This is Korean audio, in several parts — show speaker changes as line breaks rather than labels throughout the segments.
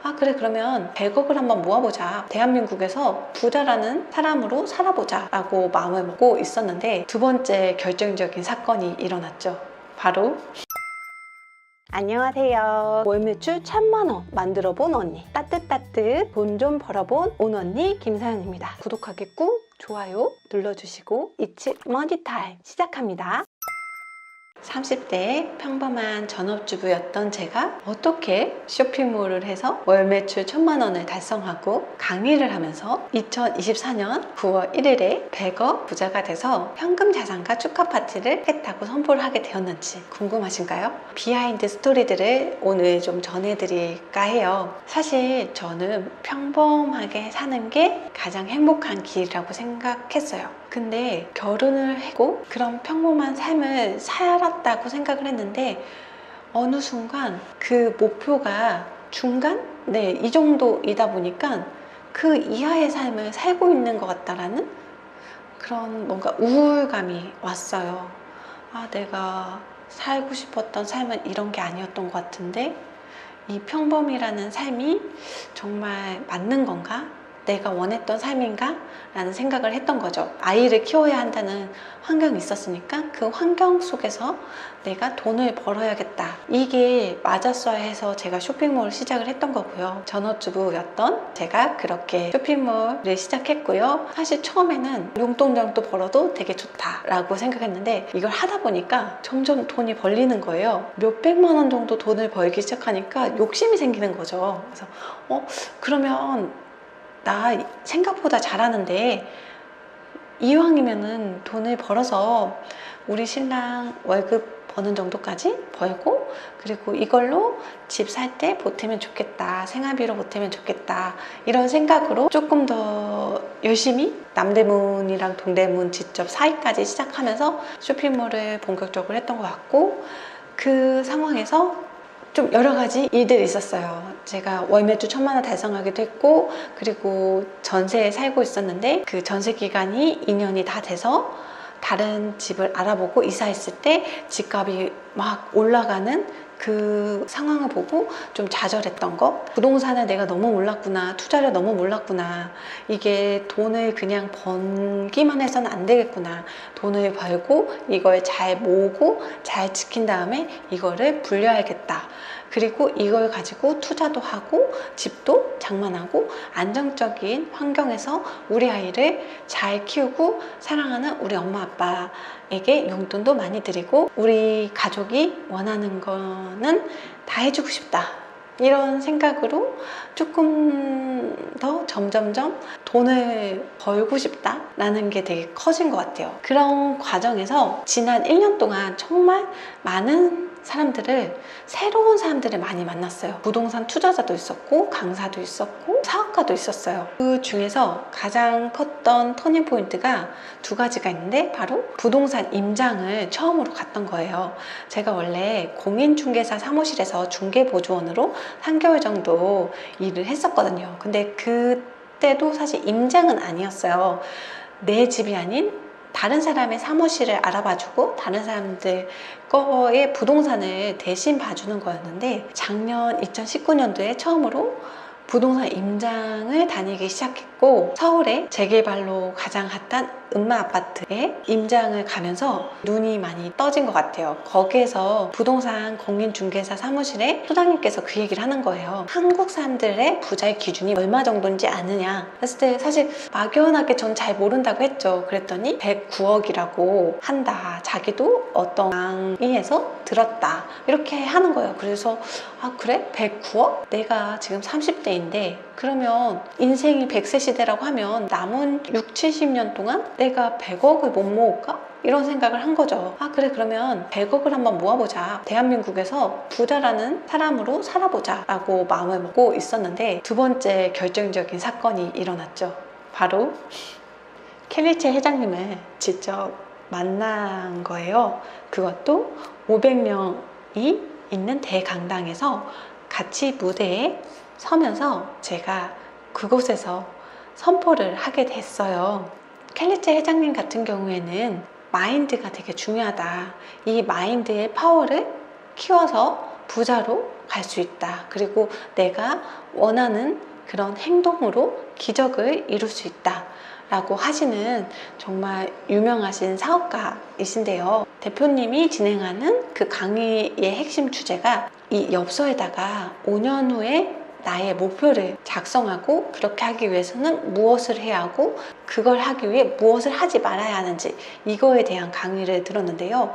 아 그래 그러면 100억을 한번 모아보자, 대한민국에서 부자라는 사람으로 살아보자 라고 마음을 먹고 있었는데 두 번째 결정적인 사건이 일어났죠. 바로 안녕하세요. 월 매출 1000만원 만들어본 언니, 따뜻따뜻 돈 좀 벌어본 온 언니 김사연입니다. 구독하기 꾹, 좋아요 눌러주시고 It's money time 시작합니다. 30대 평범한 전업주부였던 제가 어떻게 쇼핑몰을 해서 월 매출 1000만원을 달성하고 강의를 하면서 2024년 9월 1일에 100억 부자가 돼서 현금 자산가 축하 파티를 했다고 선포를 하게 되었는지 궁금하신가요? 비하인드 스토리들을 오늘 좀 전해드릴까 해요. 사실 저는 평범하게 사는 게 가장 행복한 길이라고 생각했어요. 근데 결혼을 하고 그런 평범한 삶을 살았다고 생각을 했는데 어느 순간 그 목표가 중간? 네, 이 정도이다 보니까 그 이하의 삶을 살고 있는 것 같다라는 그런 뭔가 우울감이 왔어요. 아, 내가 살고 싶었던 삶은 이런 게 아니었던 것 같은데 이 평범이라는 삶이 정말 맞는 건가? 내가 원했던 삶인가? 라는 생각을 했던 거죠. 아이를 키워야 한다는 환경이 있었으니까 그 환경 속에서 내가 돈을 벌어야겠다, 이게 맞았어야 해서 제가 쇼핑몰을 시작을 했던 거고요. 전업주부였던 제가 그렇게 쇼핑몰을 시작했고요. 사실 처음에는 용돈 정도 벌어도 되게 좋다라고 생각했는데 이걸 하다 보니까 점점 돈이 벌리는 거예요. 몇백만 원 정도 돈을 벌기 시작하니까 욕심이 생기는 거죠. 그래서 그러면 나 생각보다 잘하는데 이왕이면은 돈을 벌어서 우리 신랑 월급 버는 정도까지 벌고 그리고 이걸로 집 살 때 보태면 좋겠다, 생활비로 보태면 좋겠다, 이런 생각으로 조금 더 열심히 남대문이랑 동대문 직접 사이까지 시작하면서 쇼핑몰을 본격적으로 했던 것 같고, 그 상황에서 좀 여러 가지 일들이 있었어요. 제가 월 매출 1000만원 달성하기도 했고, 그리고 전세에 살고 있었는데 그 전세 기간이 2년이 다 돼서 다른 집을 알아보고 이사했을 때 집값이 막 올라가는 그 상황을 보고 좀 좌절했던 거. 부동산을 내가 너무 몰랐구나, 투자를 너무 몰랐구나, 이게 돈을 그냥 번기만 해서는 안 되겠구나, 돈을 벌고 이걸 잘 모으고 잘 지킨 다음에 이거를 불려야겠다, 그리고 이걸 가지고 투자도 하고 집도 장만하고 안정적인 환경에서 우리 아이를 잘 키우고 사랑하는 우리 엄마 아빠에게 용돈도 많이 드리고 우리 가족이 원하는 거는 다 해주고 싶다, 이런 생각으로 조금 더 점점점 돈을 벌고 싶다라는 게 되게 커진 것 같아요. 그런 과정에서 지난 1년 동안 정말 많은 새로운 사람들을 많이 만났어요. 부동산 투자자도 있었고 강사도 있었고 사업가도 있었어요. 그 중에서 가장 컸던 터닝포인트가 두 가지가 있는데 바로 부동산 임장을 처음으로 갔던 거예요. 제가 원래 공인중개사 사무실에서 중개보조원으로 3개월 정도 일을 했었거든요. 근데 그때도 사실 임장은 아니었어요. 내 집이 아닌 다른 사람의 사무실을 알아봐주고 다른 사람들 거의 부동산을 대신 봐주는 거였는데, 작년 2019년도에 처음으로 부동산 임장을 다니기 시작했고, 서울의 재개발로 가장 핫한 음마 아파트에 임장을 가면서 눈이 많이 떠진 것 같아요. 거기에서 부동산 공인중개사 사무실에 소장님께서 그 얘기를 하는 거예요. 한국 사람들의 부자의 기준이 얼마 정도인지 아느냐 했을 때 사실 막연하게 전 잘 모른다고 했죠. 그랬더니 109억이라고 한다, 자기도 어떤 강의에서 들었다, 이렇게 하는 거예요. 그래서 아 그래? 109억? 내가 지금 30대인데 그러면 인생이 100세 시대라고 하면 남은 6, 70년 동안 내가 100억을 못 모을까? 이런 생각을 한 거죠. 아 그래 그러면 100억을 한번 모아보자, 대한민국에서 부자라는 사람으로 살아보자 라고 마음을 먹고 있었는데 두 번째 결정적인 사건이 일어났죠. 바로 켈리체 회장님을 직접 만난 거예요. 그것도 500명이 있는 대강당에서 같이 무대에 서면서 제가 그곳에서 선포를 하게 됐어요. 켈리체 회장님 같은 경우에는 마인드가 되게 중요하다, 이 마인드의 파워를 키워서 부자로 갈 수 있다. 그리고 내가 원하는 그런 행동으로 기적을 이룰 수 있다 라고 하시는 정말 유명하신 사업가이신데요. 대표님이 진행하는 그 강의의 핵심 주제가 이 엽서에다가 5년 후에 나의 목표를 작성하고 그렇게 하기 위해서는 무엇을 해야 하고 그걸 하기 위해 무엇을 하지 말아야 하는지 이거에 대한 강의를 들었는데요.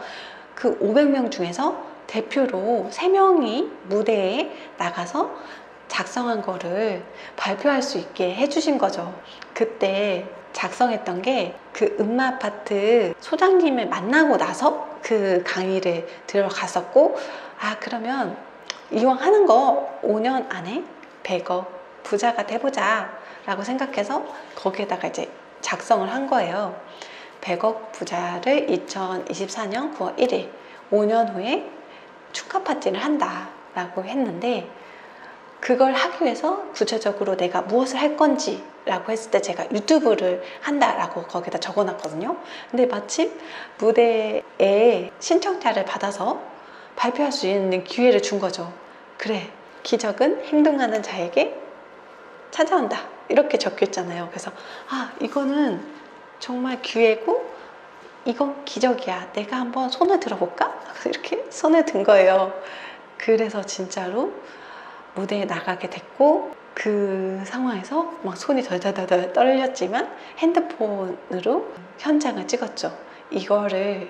그 500명 중에서 대표로 3명이 무대에 나가서 작성한 거를 발표할 수 있게 해주신 거죠. 그때 작성했던 게 그 음마아파트 소장님을 만나고 나서 그 강의를 들어갔었고, 아 그러면 이왕 하는 거 5년 안에 100억 부자가 돼보자 라고 생각해서 거기에다가 이제 작성을 한 거예요. 100억 부자를 2024년 9월 1일 5년 후에 축하 파티를 한다 라고 했는데, 그걸 하기 위해서 구체적으로 내가 무엇을 할 건지 라고 했을 때 제가 유튜브를 한다 라고 거기다 적어 놨거든요. 근데 마침 무대에 신청자를 받아서 발표할 수 있는 기회를 준 거죠. 그래, 기적은 행동하는 자에게 찾아온다 이렇게 적혀 있잖아요. 그래서 아 이거는 정말 기회고 이건 기적이야, 내가 한번 손을 들어볼까? 이렇게 손을 든 거예요. 그래서 진짜로 무대에 나가게 됐고, 그 상황에서 막 손이 덜덜덜 떨렸지만 핸드폰으로 현장을 찍었죠. 이거를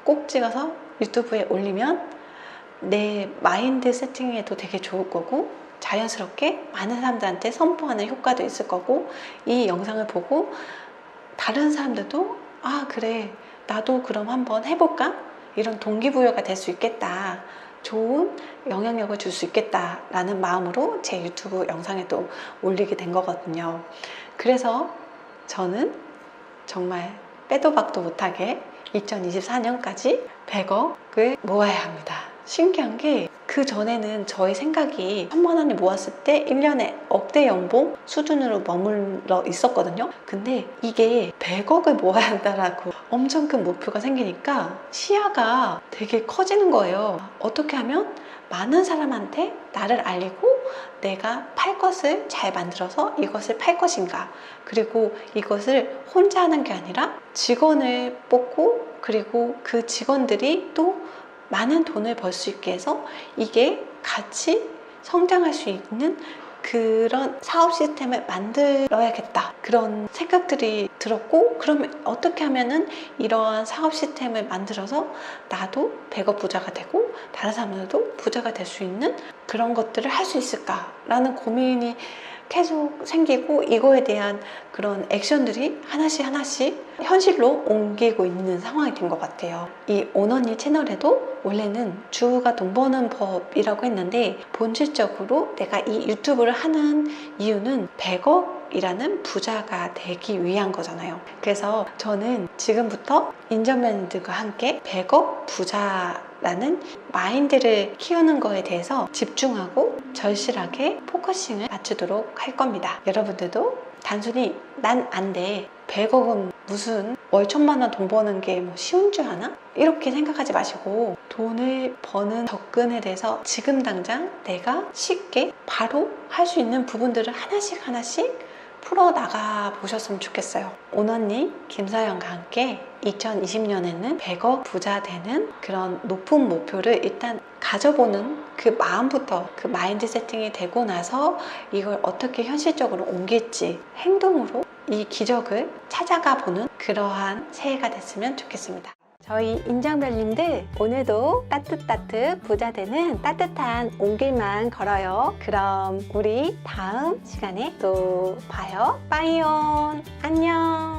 꼭 찍어서 유튜브에 올리면 내 마인드 세팅에도 되게 좋을 거고 자연스럽게 많은 사람들한테 선포하는 효과도 있을 거고, 이 영상을 보고 다른 사람들도 아 그래 나도 그럼 한번 해볼까? 이런 동기부여가 될 수 있겠다, 좋은 영향력을 줄 수 있겠다 라는 마음으로 제 유튜브 영상에도 올리게 된 거거든요. 그래서 저는 정말 빼도 박도 못하게 2024년까지 100억을 모아야 합니다. 신기한 게 그 전에는 저의 생각이 1000만 원을 모았을 때 1년에 억대 연봉 수준으로 머물러 있었거든요. 근데 이게 100억을 모아야 한다라고 엄청 큰 목표가 생기니까 시야가 되게 커지는 거예요. 어떻게 하면 많은 사람한테 나를 알리고 내가 팔 것을 잘 만들어서 이것을 팔 것인가, 그리고 이것을 혼자 하는 게 아니라 직원을 뽑고 그리고 그 직원들이 또 많은 돈을 벌 수 있게 해서 이게 같이 성장할 수 있는 그런 사업 시스템을 만들어야겠다, 그런 생각들이 들었고, 그러면 어떻게 하면은 이러한 사업 시스템을 만들어서 나도 100억 부자가 되고 다른 사람들도 부자가 될 수 있는 그런 것들을 할 수 있을까라는 고민이 계속 생기고, 이거에 대한 그런 액션들이 하나씩 현실로 옮기고 있는 상황이 된 것 같아요. 이 오너니 채널에도 원래는 주가 돈 버는 법이라고 했는데, 본질적으로 내가 이 유튜브를 하는 이유는 100억이라는 부자가 되기 위한 거잖아요. 그래서 저는 지금부터 인정맨들과 함께 100억 부자라는 마인드를 키우는 거에 대해서 집중하고 절실하게 포커싱을 맞추도록 할 겁니다. 여러분들도 단순히 난 안 돼, 100억은 무슨 월 1000만 원 돈 버는 게 뭐 쉬운 줄 아나? 이렇게 생각하지 마시고, 돈을 버는 접근에 대해서 지금 당장 내가 쉽게 바로 할 수 있는 부분들을 하나씩 풀어나가 보셨으면 좋겠어요. 오너니 김서연과 함께 2020년에는 100억 부자 되는 그런 높은 목표를 일단 가져보는 그 마음부터, 그 마인드 세팅이 되고 나서 이걸 어떻게 현실적으로 옮길지 행동으로 이 기적을 찾아가 보는 그러한 새해가 됐으면 좋겠습니다. 저희 인정별님들 오늘도 따뜻따뜻 부자 되는 따뜻한 온길만 걸어요. 그럼 우리 다음 시간에 또 봐요. 빠이온. 안녕.